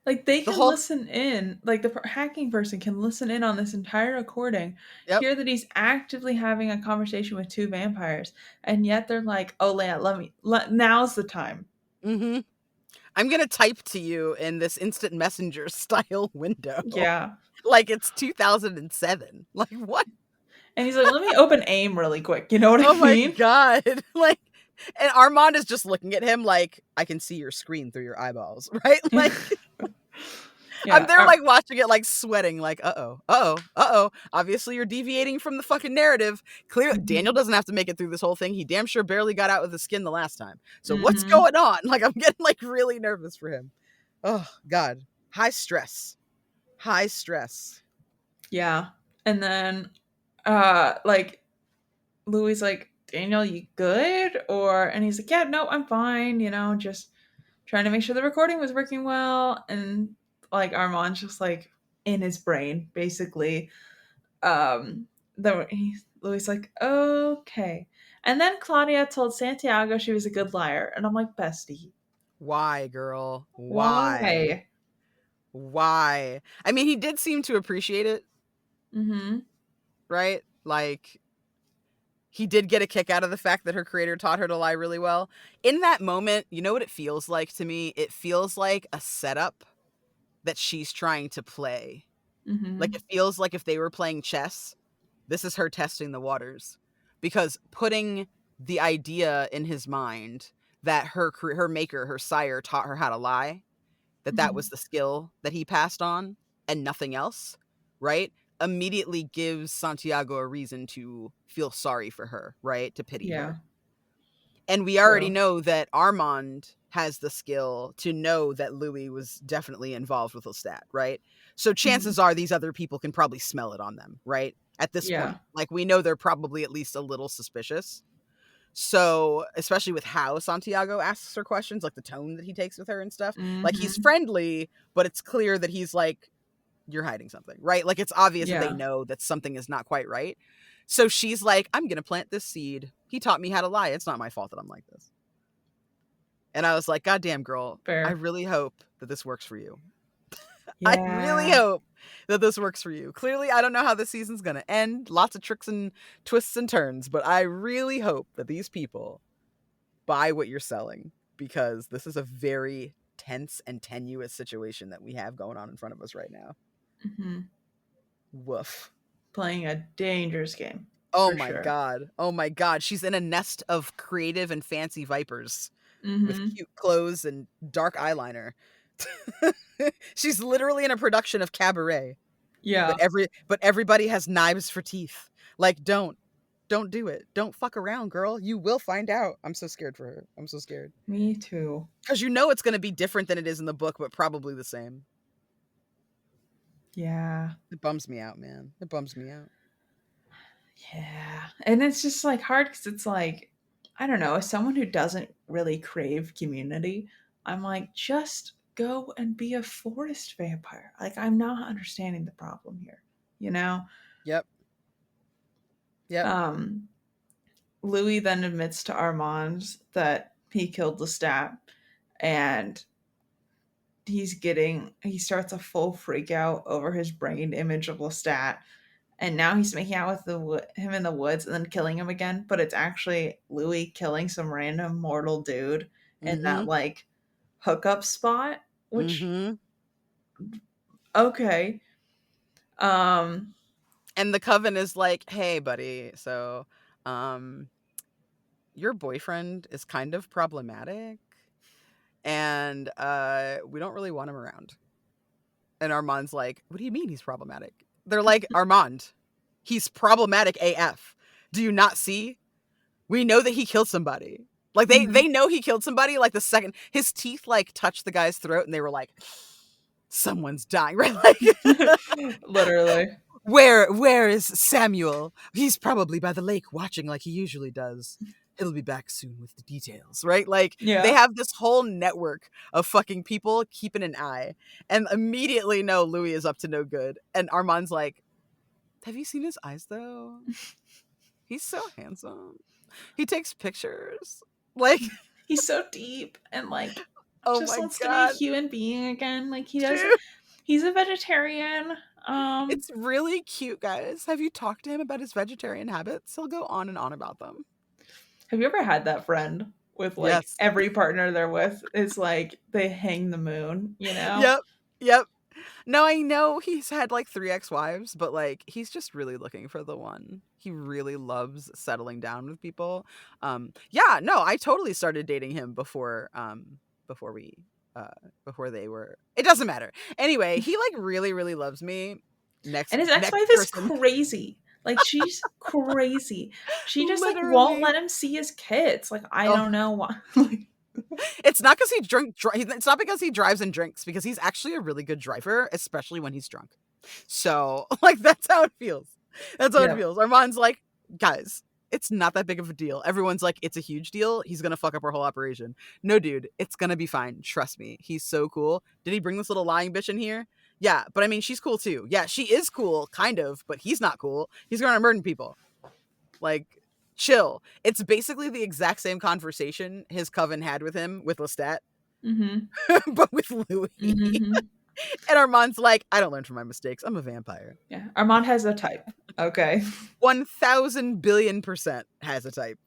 Like they The can whole listen in, like the hacking person can listen in on this entire recording, Yep. hear that he's actively having a conversation with two vampires, and yet they're like, "Oh, Leia, now's the time." Mhm. I'm gonna type to you in this instant messenger style window Yeah. like it's 2007. Like, what? And he's like, "Let me open AIM really quick." You know what I Oh my mean? god. Like, and Armand is just looking at him like, "I can see your screen through your eyeballs," right? Like, I'm Yeah. there, like, watching it, like, sweating, like, "Uh-oh, uh-oh, uh-oh. Obviously, you're deviating from the fucking narrative. Clear Daniel Mhm. doesn't have to make it through this whole thing. He damn sure barely got out with his skin the last time. So what's Mhm. going on?" Like, I'm getting, like, really nervous for him. Oh, god. High stress. High stress. Yeah. And then like Louis like, Daniel, you good? And he's like, yeah, no, I'm fine, just trying to make sure the recording was working well. And like Armand's just like in his brain, basically. Louis like, okay. And then Claudia told Santiago she was a good liar. And I'm like, bestie, Why, girl? Why? why? Why? I mean, he did seem to appreciate it, Mm-hmm. right? Like, he did get a kick out of the fact that her creator taught her to lie really well. In that moment, you know what it feels like to me? It feels like a setup that she's trying to play. Like, Mm-hmm. it feels like if they were playing chess, this is her testing the waters. Because putting the idea in his mind that her maker, her sire, taught her how to lie, that Mm-hmm. was the skill that he passed on and nothing else, right? Immediately gives Santiago a reason to feel sorry for her, right? To pity Yeah, her. And we already true. know that Armand has the skill to know that Louis was definitely involved with Lestat, right? So Mm-hmm. chances are these other people can probably smell it on them, right? At this Yeah. point, like, we know they're probably at least a little suspicious. So, especially with how Santiago asks her questions, like the tone that he takes with her and stuff, like, he's Mm-hmm. friendly, but it's clear that he's like, you're hiding something, right? Like, it's obvious that they Yeah. know that something is not quite right. So she's like, I'm going to plant this seed. He taught me how to lie. It's not my fault that I'm like this. And I was like, God damn, girl, I Fair. really hope that this works for you. I really Yeah. hope that this works for you. Clearly, I don't know how this season's going to end. Lots of tricks and twists and turns, but I really hope that these people buy what you're selling, because this is a very tense and tenuous situation that we have going on in front of us right now. Mhm. Woof. Playing a dangerous game, Oh for my sure. god. Oh my god. She's in a nest of creative and fancy vipers with Mhm. cute clothes and dark eyeliner. She's literally in a production of Cabaret, Yeah. but everybody has knives for teeth. Like, don't do it. Don't fuck around, girl. You will find out. I'm so scared for her. I'm so scared. Me too. Cuz you know it's going to be different than it is in the book, but probably the same. Yeah. It bums me out, man. It bums me out. Yeah. And it's just like hard because it's like, I don't know, as someone who doesn't really crave community, I'm like, just go and be a forest vampire. Like, I'm not understanding the problem here, you know? Yep. Yep. Um, Louis then admits to Armand that he killed Lestat, and he starts a full freak out over his brain image of Lestat, and now he's making out with him in the woods and then killing him again, but it's actually Louis killing some random mortal dude in that Mhm. like hookup spot, which Mhm. okay. Um And the coven is like, "Hey, buddy. So, um your boyfriend is kind of problematic and we don't really want him around." And Armand's like, "What do you mean he's problematic?" They're like, "Armand, he's problematic AF. Do you not see? We know that he killed somebody." Like they mhm. know he killed somebody like the second his teeth like touched the guy's throat and they were like, "Someone's dying." Right? Like Literally. where is Samuel? He's probably by the lake watching like he usually does. He'll be back soon with the details, right? Like they Yeah. have this whole network of fucking people keeping an eye and immediately know Louis is up to no good. And Armand's like, "Have you seen his eyes though? He's so handsome. He takes pictures." Like, He's so deep and like oh just my wants to be a god, human being again. Like he doesn't dude. he's a vegetarian. It's really cute, guys. Have you talked to him about his vegetarian habits? He'll go on and on about them. Have you ever had that friend with like Yes. every partner they're with is like they hang the moon, you know? Yep. Yep. No, I know he's had like 3 ex-wives, but like he's just really looking for the one. He really loves settling down with people. Yeah, no, I totally started dating him before we uh before they were. It doesn't matter. Anyway, he like really really loves me. And Next his next ex-wife is person. crazy. Like she's crazy. She just like won't Literally. let him see his kids. Like I Oh, don't know why. Like, it's not cuz he it's not because he drives and drinks because he's actually a really good driver, especially when he's drunk. So, like, that's how it feels. That's how it yeah. feels. Armand's like, "Guys, it's not that big of a deal." Everyone's like, "It's a huge deal. He's gonna fuck up our whole operation." No, dude, it's gonna be fine. Trust me. He's so cool. Did he bring this little lying bitch in here? Yeah, but I mean, she's cool too. Yeah, she is cool, kind of, but he's not cool. He's going to murder people. Like, chill. It's basically the exact same conversation his coven had with him with Lestat, Mhm. but with Louis. Mhm. And Armand's like, "I don't learn from my mistakes. I'm a vampire." Yeah. Armand has a type. Okay. 1000 billion% has a type.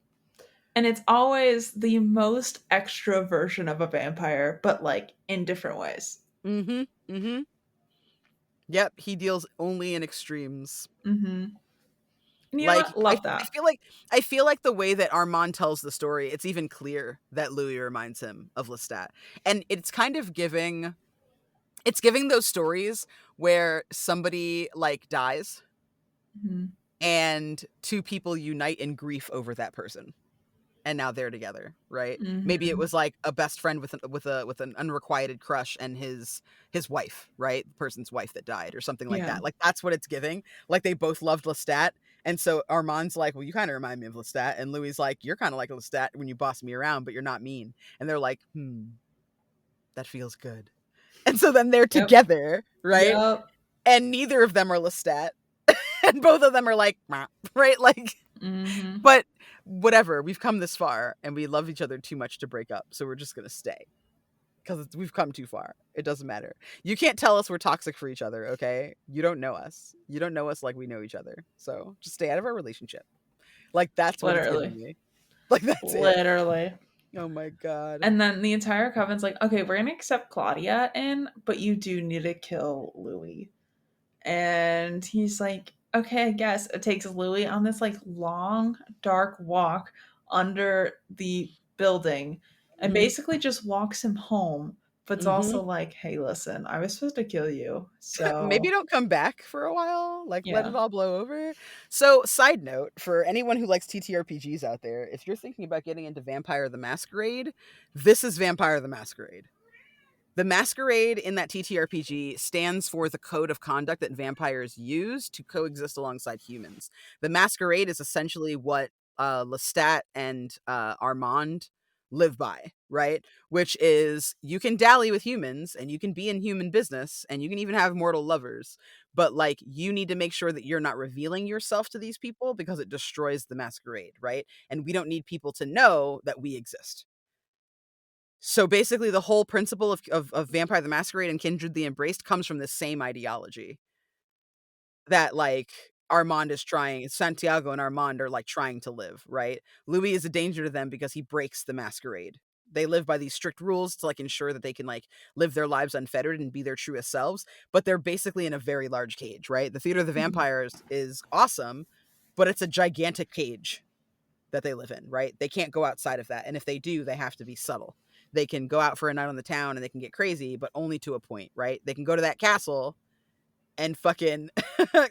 And it's always the most extra version of a vampire, but like in different ways. Mhm. Mhm. Yep, he deals only in extremes. Mhm. And you know Like what? Love that. I feel like the way that Armand tells the story, it's even clear that Louis reminds him of Lestat. And it's giving those stories where somebody like dies Mhm. and two people unite in grief over that person. And now they're together, right? Maybe it Mhm. was like a best friend with an unrequited crush and his wife, right? The person's wife that died or something like Yeah. that. Like that's what it's giving. Like they both loved Lestat. And so Armand's like, "Well, you kind of remind me of Lestat." And Louis like, "You're kind of like Lestat when you boss me around, but you're not mean." And they're like, that feels good." And so then they're Yep. together, right? Yep. And neither of them are Lestat. And both of them are like, "Meh," right? Like, Mhm. but whatever, we've come this far and we love each other too much to break up. So we're just going to stay because we've come too far. It doesn't matter. You can't tell us we're toxic for each other, okay? You don't know us. You don't know us like we know each other. So just stay out of our relationship. Like that's what it's Literally. giving me. Like that's it. Literally. Oh my god. And then the entire coven's like, okay, we're gonna accept Claudia in, but you do need to kill Louis. And he's like, okay, I guess. It takes Louis on this like long, dark walk under the building and Mhm. basically just walks him home. But it's Mhm. also like, hey, listen, I was supposed to kill you. Maybe So, don't come back for a while, like, let yeah. it all blow over. So, side note, for anyone who likes TTRPGs out there, if you're thinking about getting into Vampire the Masquerade, this is Vampire the Masquerade. The Masquerade in that TTRPG stands for the code of conduct that vampires use to coexist alongside humans. The Masquerade is essentially what Lestat and Armand live by, right? Which is you can dally with humans and you can be in human business and you can even have mortal lovers, but like you need to make sure that you're not revealing yourself to these people because it destroys the masquerade, right? And we don't need people to know that we exist. So basically, the whole principle of Vampire the Masquerade and Kindred the Embraced comes from this same ideology that like Armand is trying, Santiago and Armand are like trying to live, right? Louis is a danger to them because he breaks the masquerade. They live by these strict rules to like ensure that they can like live their lives unfettered and be their truest selves, but they're basically in a very large cage, right? The Theater of the Mhm. Vampires is awesome, but it's a gigantic cage that they live in, right? They can't go outside of that. And if they do, they have to be subtle. They can go out for a night on the town and they can get crazy, but only to a point, right? They can go to that castle and fucking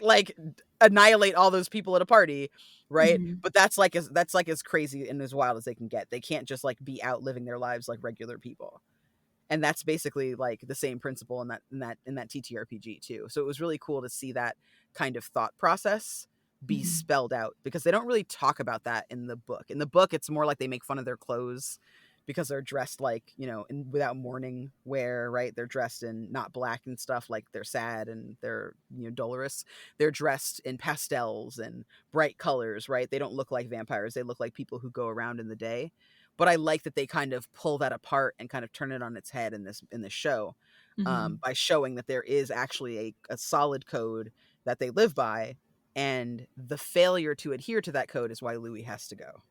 like annihilate all those people at a party, right? Mhm. But that's like as crazy and as wild as they can get. They can't just like be out living their lives like regular people. And that's basically like the same principle in that TTRPG too. So it was really cool to see that kind of thought process be Mhm. spelled out because they don't really talk about that in the book. In the book, it's more like they make fun of their clothes because they're dressed like, without mourning wear, right? They're dressed in not black and stuff, like they're sad and they're, dolorous. They're dressed in pastels and bright colors, right? They don't look like vampires. They look like people who go around in the day. But I like that they kind of pull that apart and kind of turn it on its head in this show, Mhm. by showing that there is actually a solid code that they live by, and the failure to adhere to that code is why Louis has to go.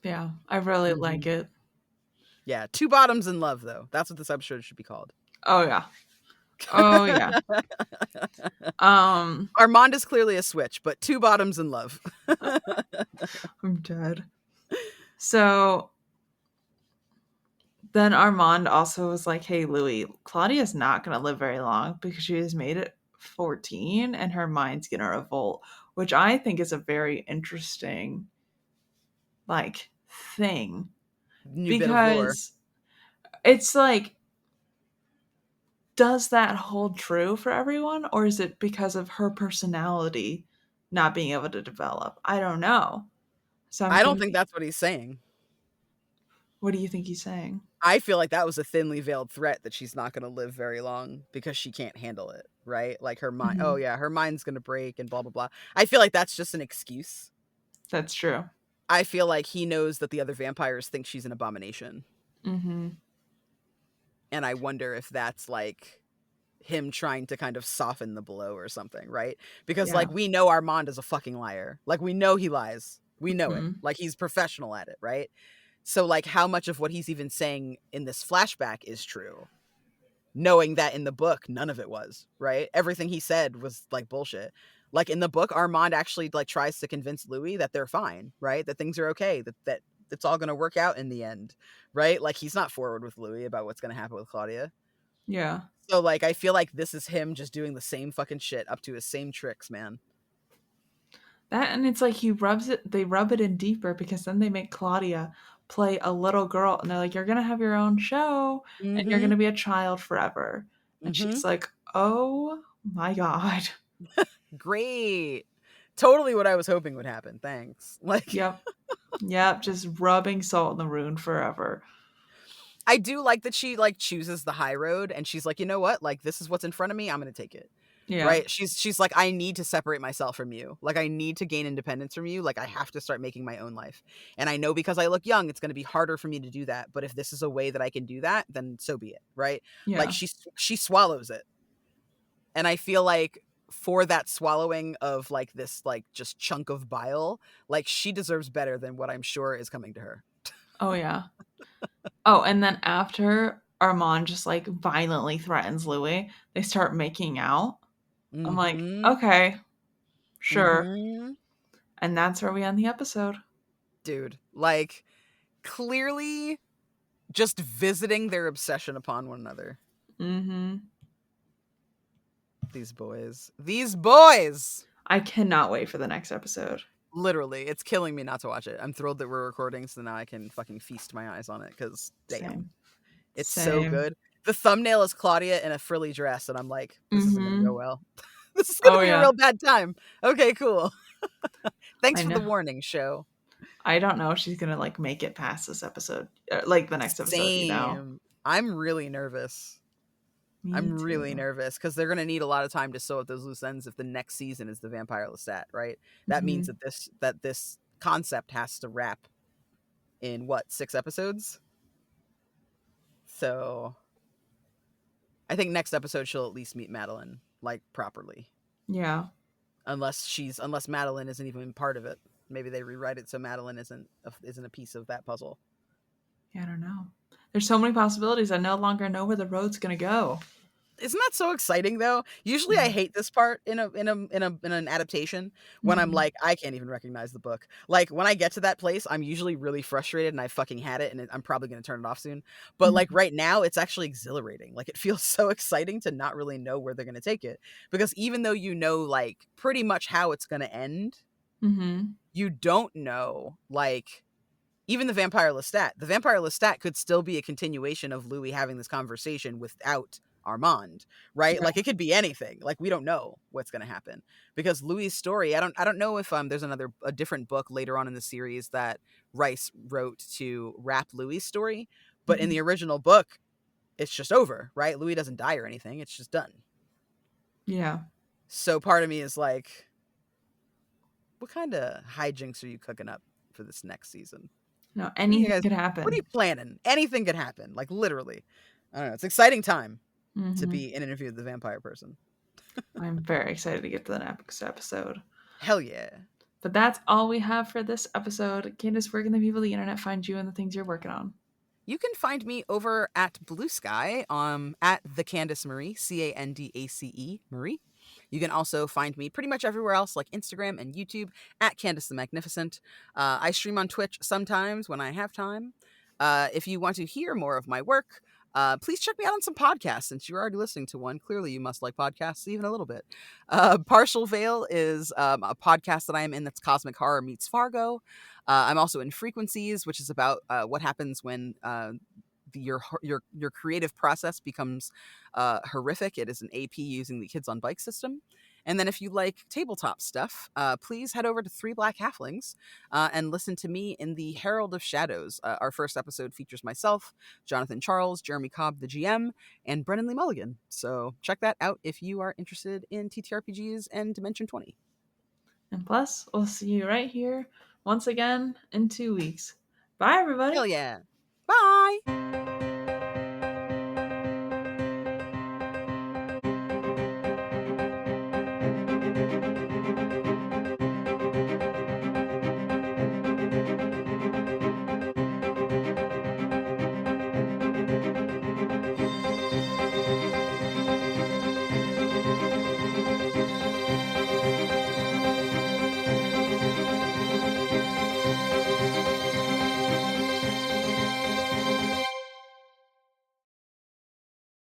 Yeah, I really Hmm. like it. Yeah, two bottoms in love, though. That's what this episode should be called. Oh yeah. Oh yeah. Um, Armand is clearly a switch, but two bottoms in love. I'm dead. So then Armand also was like, "Hey Louis, Claudia's not going to live very long because she has made it 14 and her mind's going to revolt," which I think is a very interesting like thing New bit of lore. because it's like, does that hold true for everyone, or is it because of her personality not being able to develop? I don't know. So I'm I don't think thinking, that's what he's saying. what do you think he's saying? I feel like that was a thinly veiled threat that she's not going to live very long because she can't handle it, right? Like her mind, oh Mhm. yeah, her mind's going to break and blah, blah, blah. I feel like that's just an excuse. That's true. I feel like he knows that the other vampires think she's an abomination. Mhm. And I wonder if that's like him trying to kind of soften the blow or something, right? Because Yeah. like we know Armand is a fucking liar. Like we know he lies. We know it. Mhm. Like he's professional at it, right? So like how much of what he's even saying in this flashback is true? Knowing that in the book none of it was, right? Everything he said was like bullshit. Like in the book Armand actually like tries to convince Louis that they're fine, right? That things are okay, that it's all going to work out in the end, right? Like he's not forward with Louis about what's going to happen with Claudia. Yeah. So like I feel like this is him just doing the same fucking shit up to his same tricks, man. That, and it's like he rubs it, they rub it in deeper because then they make Claudia play a little girl and they're like, "You're going to have your own show and you're going Mhm. to be a child forever." And she's Mhm. like, "Oh my god." Great. Totally what I was hoping would happen. Thanks. Like Yep. Yep, just rubbing salt in the wound forever. I do like that she like chooses the high road and she's like, "You know what? Like this is what's in front of me. I'm going to take it." Yeah. Right? She's like, "I need to separate myself from you. Like I need to gain independence from you. Like I have to start making my own life. And I know because I look young, it's going to be harder for me to do that, but if this is a way that I can do that, then so be it." Right? Like Yeah. she swallows it. And I feel like for that swallowing of like this like just chunk of bile, like she deserves better than what I'm sure is coming to her. Oh yeah. Oh, and then after Armand just like violently threatens Louis, they start making out. I'm like, Mhm. okay, sure. Mhm. And that's where we end the episode. Dude, like, clearly just visiting their obsession upon one another. Mm-hmm. These boys. These boys! I cannot wait for the next episode. Literally, it's killing me not to watch it. I'm thrilled that we're recording, so now I can fucking feast my eyes on it, because damn. Same. It's so Same. good. The thumbnail is Claudia in a frilly dress, and I'm like, this isn't gonna go Mm-hmm. well. This is gonna Oh be a yeah. real bad time. Okay, cool. Thanks I for the know. warning, show. I don't know if she's gonna like make it past this episode, like the next episode. Same. I'm really nervous. I'm Me really too. nervous because they're gonna need a lot of time to sew up those loose ends if the next season is the Vampire Lestat, right? That means Hmm. that this concept has to wrap in what, 6 episodes? So I think next episode she'll at least meet Madeline, like, properly. Yeah. Unless Madeline isn't even part of it. Maybe they rewrite it so Madeline isn't a piece of that puzzle. Yeah, I don't know. There's so many possibilities. I no longer know where the road's gonna go. Isn't that so exciting though? Usually I Yeah. hate this part in an adaptation when I'm Hmm. like, I can't even recognize the book. Like, when I get to that place, I'm usually really frustrated and I fucking had it, and I'm probably going to turn it off soon. But like Hmm. right now it's actually exhilarating. Like, it feels so exciting to not really know where they're going to take it, because even though you know like pretty much how it's going to end, Hmm. you don't know, like, even the Vampire Lestat could still be a continuation of Louis having this conversation without Armand, right? Yeah. Like, it could be anything. Like, we don't know what's going to happen, because Louis's story, I don't know if there's a different book later on in the series that Rice wrote to wrap Louis's story, but in Hmm. the original book it's just over, right? Louis doesn't die or anything. It's just done. Yeah. So part of me is like, what kind of hijinks are you cooking up for this next season? No, What are you anything guys could what are you happen. planning? Anything could happen, like, literally. I don't know, it's an exciting time to Hmm. be in an interview with the vampire person. I'm very excited to get to the next episode. Hell yeah. But that's all we have for this episode. Candace, where can the people of the internet find you and the things you're working on? You can find me over at Blue Sky, at the Candace Marie, Candace Marie. You can also find me pretty much everywhere else, like Instagram and YouTube, at Candace the Magnificent. I stream on Twitch sometimes when I have time. If you want to hear more of my work, please check me out on some podcasts. Since you're already listening to one, clearly you must like podcasts even a little bit. Partial Veil is a podcast that I am in that's cosmic horror meets Fargo. I'm also in Frequencies, which is about what happens when your creative process becomes horrific. It is an AP using the Kids on Bike system. And then if you like tabletop stuff, please head over to Three Black Halflings and listen to me in the Herald of Shadows. Our first episode features myself, Jonathan Charles, Jeremy Cobb, the GM, and Brennan Lee Mulligan. So check that out if you are interested in TTRPGs and Dimension 20. And plus, we'll see you right here once again in 2 weeks. Bye, Hell everybody. yeah. Bye.